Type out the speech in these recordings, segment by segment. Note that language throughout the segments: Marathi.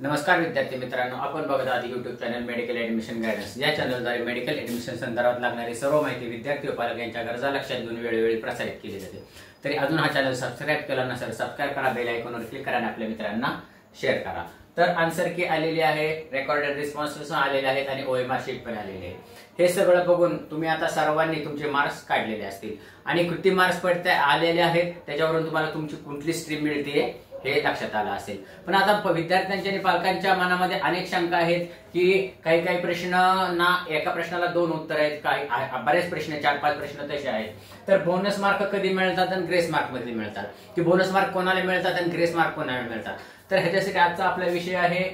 नमस्कार विद्यार्थी मित्रांनो, आपण बघत आहात YouTube channel medical admission guidance. या चॅनलद्वारे मेडिकल ऍडमिशन संदर्भात लागणारी सर्व माहिती विद्यार्थी व पालक यांच्या गरजा लक्षात घेऊन वेळोवेळी प्रसारित केली जाते। तरी अजून हा चॅनल सबस्क्राइब केला नसेल, सबस्क्राइब करा, बेल आयकॉनवर क्लिक करा आणि आपल्या मित्रांना शेअर करा। तर आन्सर की आलेली आहे, रेकॉर्डेड रिस्पॉन्सेस आलेले आहेत आणि OMR शीट पण आलेली आहे। हे सगळं बघून तुम्ही आता सर्वांनी तुमचे मार्क्स काढलेले असतील आणि किती मार्क्स पडते आलेले आहेत त्याच्यावरून तुम्हाला तुमची कुठली स्ट्रीम मिळते हे लक्षात आलं असेल। पण आता विद्यार्थ्यांच्या आणि पालकांच्या मनामध्ये अनेक शंका आहेत की काही प्रश्नांना एका प्रश्नाला 2 उत्तर आहेत, काही बरेच प्रश्न 4-5 प्रश्न तसे आहेत। तर बोनस मार्क कधी मिळतात आणि ग्रेस मार्क कधी मिळतात, की बोनस मार्क कोणाला मिळतात आणि ग्रेस मार्क कोणाला मिळतात। तर ह्याच्यासाठी आजचा आपला विषय आहे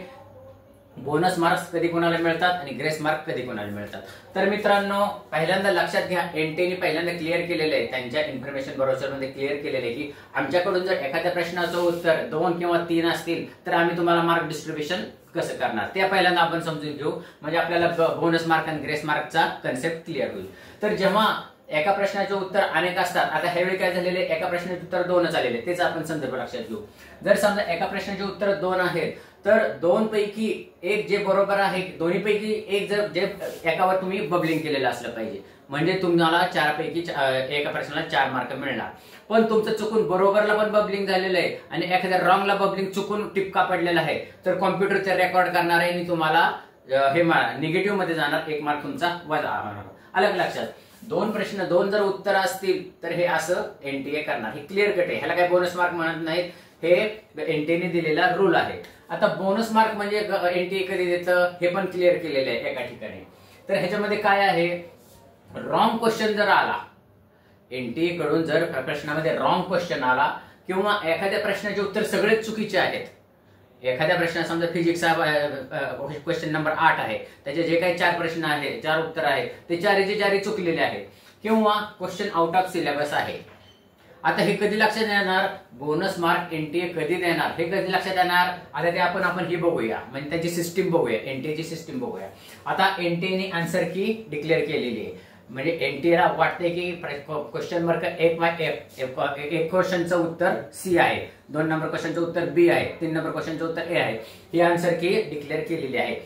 बोनस मार्क्स कधी कोणाला मिळतात आणि ग्रेस मार्क कधी कोणाला मिळतात। तर मित्रांनो, पहिल्यांदा लक्षात घ्या, एनटीने पहिल्यांदा क्लिअर केलेलं आहे, त्यांच्या इन्फॉर्मेशन ब्राउझरमध्ये क्लिअर केलेलं आहे की आमच्याकडून जर एखाद्या प्रश्नाचं उत्तर 2 किंवा 3 असतील तर आम्ही तुम्हाला मार्क डिस्ट्रीब्युशन कसं करणार ते पहिल्यांदा आपण समजून घेऊ, म्हणजे आपल्याला बोनस मार्क आणि ग्रेस मार्कचा कन्सेप्ट क्लिअर होईल। तर जेव्हा एका प्रश्नाचे उत्तर अनेक असतात, आता ह्यावेळी काय झालेले, एका प्रश्नाचे उत्तर 2च आलेले, तेच आपण संदर्भ लक्षात घेऊ। जर समजा एका प्रश्नाचे उत्तर 2 आहेत तर 2 पैकी एक जे बरोबर आहे, दोन्ही पैकी एक जर जे एकावर तुम्ही बबलिंग केलेलं असलं पाहिजे, म्हणजे तुम्हाला 4 पैकी एका प्रश्नाला 4 मार्क मिळणार। पण तुमचं चुकून बरोबरला पण बबलिंग झालेलं आहे आणि एखाद्या रॉंगला बबलिंग चुकून टिपका पडलेला आहे, तर कॉम्प्युटर ते रेकॉर्ड करणार आहे आणि तुम्हाला हे निगेटिव्ह मध्ये जाणार, 1 मार्क तुमचा वजा होणार। अलग लक्षात, 2 प्रश्न 2 जर उत्तर असतील तर हे असं एनटीए करणार, हे क्लिअर कट आहे, ह्याला काही बोनस मार्क म्हणत नाहीत, हे एनटीए दिलेला रूल आहे। आता बोनस मार्क म्हणजे एनटीए कधी देतं हे पण क्लिअर केलेलं आहे एका ठिकाणी। तर ह्याच्यामध्ये काय आहे, रॉंग क्वेश्चन जर आला, एनटीए कडून जर प्रश्नामध्ये रॉंग क्वेश्चन आला किंवा एखाद्या प्रश्नाचे उत्तर सगळेच चुकीचे आहेत, एखाद्या प्रश्नात समजा फिजिक्सचा क्वेश्चन नंबर 8 आहे, त्याचे जे काही 4 प्रश्न आहेत, 4 उत्तर आहेत, ते 4चे 4 चुकलेले आहेत किंवा क्वेश्चन आउट ऑफ सिलेबस आहे। आता हे कधी लक्षात येणार, बोनस मार्क एनटीए कधी देणार हे कधी लक्षात येणार, आता ते आपण ही बघूया, म्हणजे त्याची सिस्टीम बघूया, एनटीए ची सिस्टीम बघूया। आता एनटीए आन्सर की डिक्लेअर केलेली आहे, म्हणजे एनटीए ला वाटते की क्वेश्चन मार्क 1 क्वेश्चनचं उत्तर सी आहे, 2 नंबर क्वेश्चनचं उत्तर बी आहे, 3 नंबर क्वेश्चनचं उत्तर ए आहे, ही आन्सर की डिक्लेअर केलेली आहे।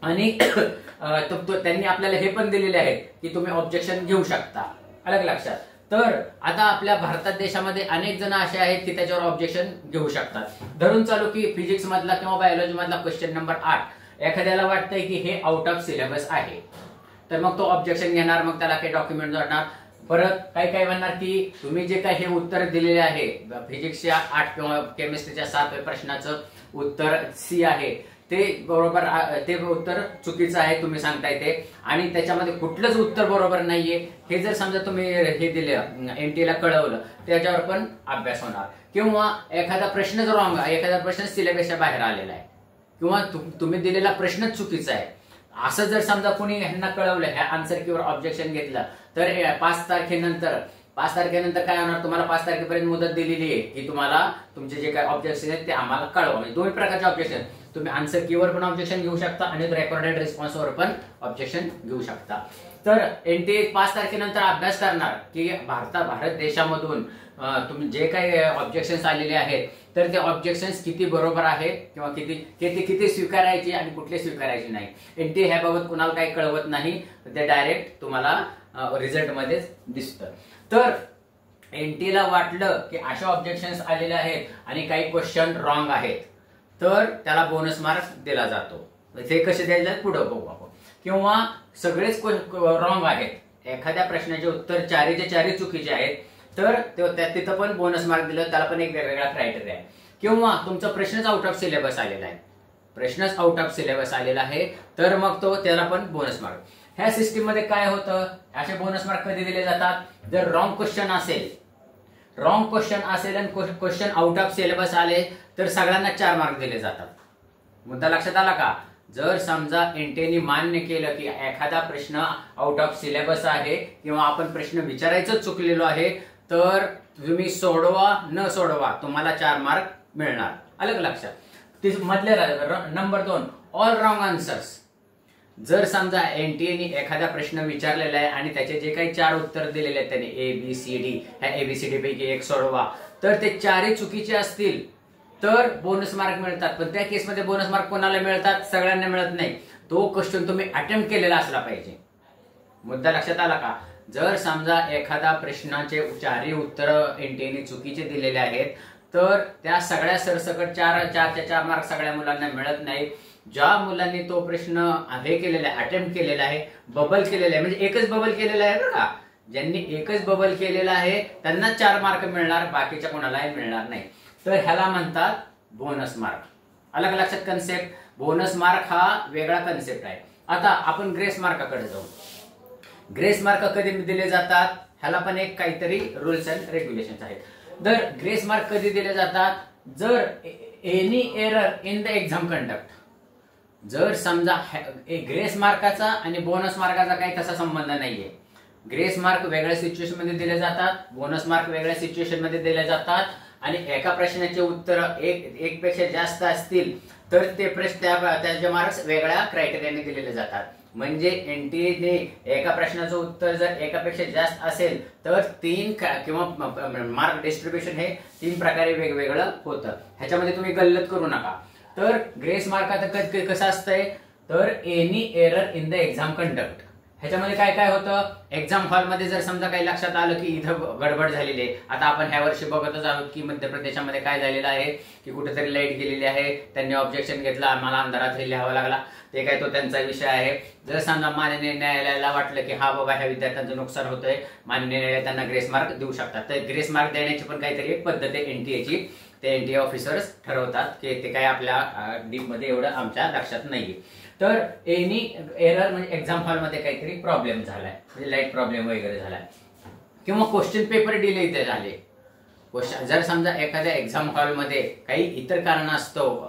आणि त्यांनी आपल्याला हे पण दिलेले आहे की तुम्ही ऑब्जेक्शन घेऊ शकता, अलग लक्षात। तर आता आपल्या भारतात देशामध्ये अनेक जण असे आहेत की त्याच्यावर ऑब्जेक्शन घेऊ शकतात। धरून चालू की फिजिक्स मधला किंवा बायोलॉजी मधला क्वेश्चन नंबर 8 एखाद्याला वाटतंय की हे आउट ऑफ सिलेबस आहे, तर मग तो ऑब्जेक्शन घेणार, मग त्याला काही डॉक्युमेंट जोडणार। परत काही म्हणणार की तुम्ही जे काही हे उत्तर दिलेले आहे, फिजिक्सच्या 8 किंवा केमिस्ट्रीच्या 7 प्रश्नाचं उत्तर सी आहे, ते बरोबर, ते उत्तर चुकीचं आहे तुम्ही सांगताय ते, आणि त्याच्यामध्ये कुठलंच उत्तर बरोबर नाहीये हे जर समजा तुम्ही हे दिलं, एनटीए ला कळवलं, त्याच्यावर पण अभ्यास होणार। किंवा एखादा प्रश्न जर रॉंग आहे, एखादा प्रश्न सिलेबसच्या बाहेर आलेला आहे किंवा तुम्ही दिलेला प्रश्नच चुकीचा आहे, असं जर समजा कोणी ह्यांना कळवलं, ह्या आन्सर कीवर ऑब्जेक्शन घेतलं, तर 5 तारखेनंतर काय होणार, तुम्हाला 5 तारखेपर्यंत मुदत दिलेली आहे की तुम्हाला तुमचे जे काही ऑब्जेक्शन आहेत ते आम्हाला कळवा। म्हणजे 2 प्रकारचे ऑब्जेक्शन, तुम्ही आन्सर कीवर पण ऑब्जेक्शन घेऊ शकता आणि रेकॉर्डेड रिस्पॉन्सवर पण ऑब्जेक्शन घेऊ शकता। तर एनटीए 5 तारखेनंतर अभ्यास करणार की भारत देशामधून तुम्ही जे काही ऑब्जेक्शन्स आलेले आहेत तर ते ऑब्जेक्शन्स किती बरोबर आहेत किंवा किती स्वीकारायचे आणि कुठले स्वीकारायचे नाही। एनटीए ह्याबाबत कुणाला काही कळवत नाही, ते डायरेक्ट तुम्हाला रिझल्ट मध्येच दिसतं। तर एनटीए ला वाटलं की अशा ऑब्जेक्शन्स आलेले आहेत आणि काही क्वेश्चन रॉंग आहेत, तर त्याला बोनस मार्क्स दिला जातो। ते कसे द्यायचे पुढे बघू आपण। किंवा सगळेच रॉंग आहेत, एखाद्या प्रश्नाचे उत्तर 4चे 4 चुकीचे आहेत, तर तिथं पण बोनस मार्क दिलं, त्याला पण एक वेगवेगळा क्रायटेरिया आहे। किंवा तुमचा प्रश्नच आउट ऑफ सिलेबस आलेला आहे, तर मग त्याला पण बोनस मार्क। ह्या सिस्टीम मध्ये काय होतं, असे बोनस मार्क कधी दिले जातात, जर रॉंग क्वेश्चन असेल आणि क्वेश्चन आउट ऑफ सिलेबस आले तर सगळ्यांना 4 मार्क दिले जातात। मुद्दा लक्षात आला का? जर समजा एनटीए मान्य केलं की एखादा प्रश्न आउट ऑफ सिलेबस आहे किंवा आपण प्रश्न विचारायचं चुकलेलो आहे, तर तुम्ही सोडवा न सोडवा तुम्हाला 4 मार्क मिळणार, अलग लक्षात। मधले नंबर 2, ऑल रॉंग आन्सर्स। जर समजा एनटीए एखादा प्रश्न विचारलेला आहे आणि त्याचे जे काही 4 उत्तर दिलेले आहेत, त्याने ABCD, ह्या ABCD पैकी एक सोडवा, तर ते 4 चुकीचे असतील तर बोनस मार्क मिळतात. पण त्या केसमध्ये बोनस मार्क कोणाला मिळतात? सगळ्यांना मिळत नाही. तो क्वेश्चन तुम्ही अटेम्प्ट केलेला असला पाहिजे. मुद्दा लक्षात आला का? जर समजा एखादा प्रश्नाचे चारही उत्तर एनटीएने चुकीचे दिलेले आहेत तर त्या सगळ्या सरसकट 4 मार्क सगळ्या मुलांना मिळत नाही. ज्या मुलांनी तो प्रश्न हे केलेला आहे, अटेम्प्ट केलेला आहे, बबल केलेला आहे, म्हणजे एकच बबल केलेला आहे बरं का, ज्यांनी एकच बबल केलेला आहे त्यांना 4 मार्क मिळणार, बाकीच्या कोणालाही मिळणार नाही. तर ह्याला म्हणतात बोनस मार्क. अलग लक्षात कन्सेप्ट. बोनस मार्क हा वेगळा कन्सेप्ट आहे. आता आपण ग्रेस मार्काकडे जाऊ. ग्रेस मार्क कधी दिले जातात? ह्याला पण एक काहीतरी रूल्स अँड रेग्युलेशन्स आहेत. तर ग्रेस मार्क कधी दिले जातात? जर any error in the exam conduct, जर समजा ग्रेस मार्काचा आणि बोनस मार्काचा काही तसा संबंध नाहीये. ग्रेस मार्क वेगळ्या सिच्युएशन मध्ये दिले जातात, बोनस मार्क वेगळ्या सिच्युएशन मध्ये दिले जातात. आणि एका प्रश्नाचे उत्तर एक पेक्षा जास्त असतील तर ते प्रश्न त्याचे मार्क्स वेगळ्या क्रायटेरियाने दिलेले जातात. म्हणजे एनटीएने एका प्रश्नाचं उत्तर जर एकापेक्षा जास्त असेल तर 3 किंवा मार्क डिस्ट्रीब्युशन हे 3 प्रकारे वेगवेगळं होतं. ह्याच्यामध्ये तुम्ही गल्लत करू नका. तर ग्रेस मार्क आता कसं असतंय? तर any error in the exam conduct. ह्याच्यामध्ये काय काय होतं? एक्झाम हॉलमध्ये जर समजा काही लक्षात आलं की इथं गडबड झालेली आहे. आता आपण ह्या वर्षी बघतच आहोत की मध्य प्रदेशामध्ये काय झालेलं आहे की कुठेतरी लाईट गेलेली आहे, त्यांनी ऑब्जेक्शन घेतलं, आम्हाला अंधारात लिहावा लागला. ते काय तो त्यांचा विषय आहे. जर समजा माननीय न्यायालयाला वाटलं की हा बाबा ह्या विद्यार्थ्यांचं नुकसान होतंय, माननीय न्यायालय त्यांना ग्रेस मार्क देऊ शकतात. तर ग्रेस मार्क देण्याची पण काहीतरी एक पद्धत आहे एनटीएची. ते एनटीए ऑफिसर्स ठरवतात की ते काय आपल्या डीप मध्ये एवढं आमच्या लक्षात नाहीये. तर एनी एरर म्हणजे एक्झाम हॉलमध्ये काहीतरी प्रॉब्लेम झालाय, म्हणजे लाईट प्रॉब्लेम वगैरे झालाय किंवा क्वेश्चन पेपर डिले इथे झाले. जर समजा एखाद्या एक्झाम हॉलमध्ये काही इतर कारणास्तव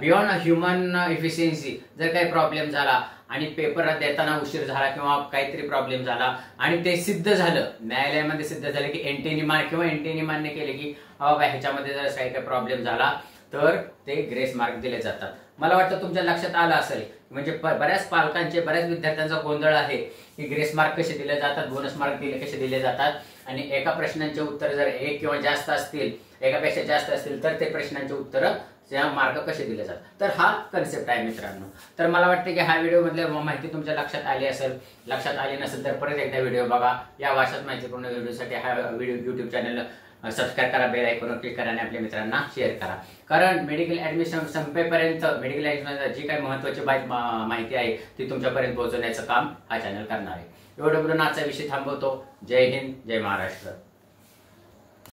बियॉन्ड ह्युमन इफिशियन्सी जर काही प्रॉब्लेम झाला आणि पेपर देताना उशीर झाला किंवा काहीतरी प्रॉब्लेम झाला आणि ते सिद्ध झालं, न्यायालयामध्ये सिद्ध झालं की एनटीएने मान्य केले की ह्याच्यामध्ये जर काही प्रॉब्लेम झाला तर ते ग्रेस मार्क दिले जातात. मला वाटतं तुमच्या लक्षात आलं असेल. म्हणजे बऱ्याच पालकांचे, बऱ्याच विद्यार्थ्यांचा गोंधळ आहे की ग्रेस मार्क कसे दिले जातात, बोनस मार्क कसे दिले जातात आणि एका प्रश्नांचे उत्तर जर 1 किंवा जास्त असतील, एकापेक्षा जास्त असतील तर ते प्रश्नांचे उत्तर मार्क कसे दिले जातात. तर हा कन्सेप्ट आहे मित्रांनो. तर मला वाटतं की हा व्हिडिओ मधली माहिती तुमच्या लक्षात आली असेल. लक्षात आली नसेल तर परत एकदा व्हिडिओ बघा. या वाचत माहितीपूर्ण व्हिडिओसाठी हा व्हिडिओ युट्यूब चॅनल सबस्क्राईब करा, बेल आयकॉनवर क्लिक करा आणि आपल्या मित्रांना शेअर करा. कारण मेडिकल ऍडमिशन संपेपर्यंत मेडिकल ऍडमिशन जी काही महत्वाची माहिती आहे ती तुमच्यापर्यंत पोहोचवण्याचं काम हा चॅनल करणार आहे. एवढं बोलून आजचा विषय थांबवतो. जय हिंद, जय महाराष्ट्र.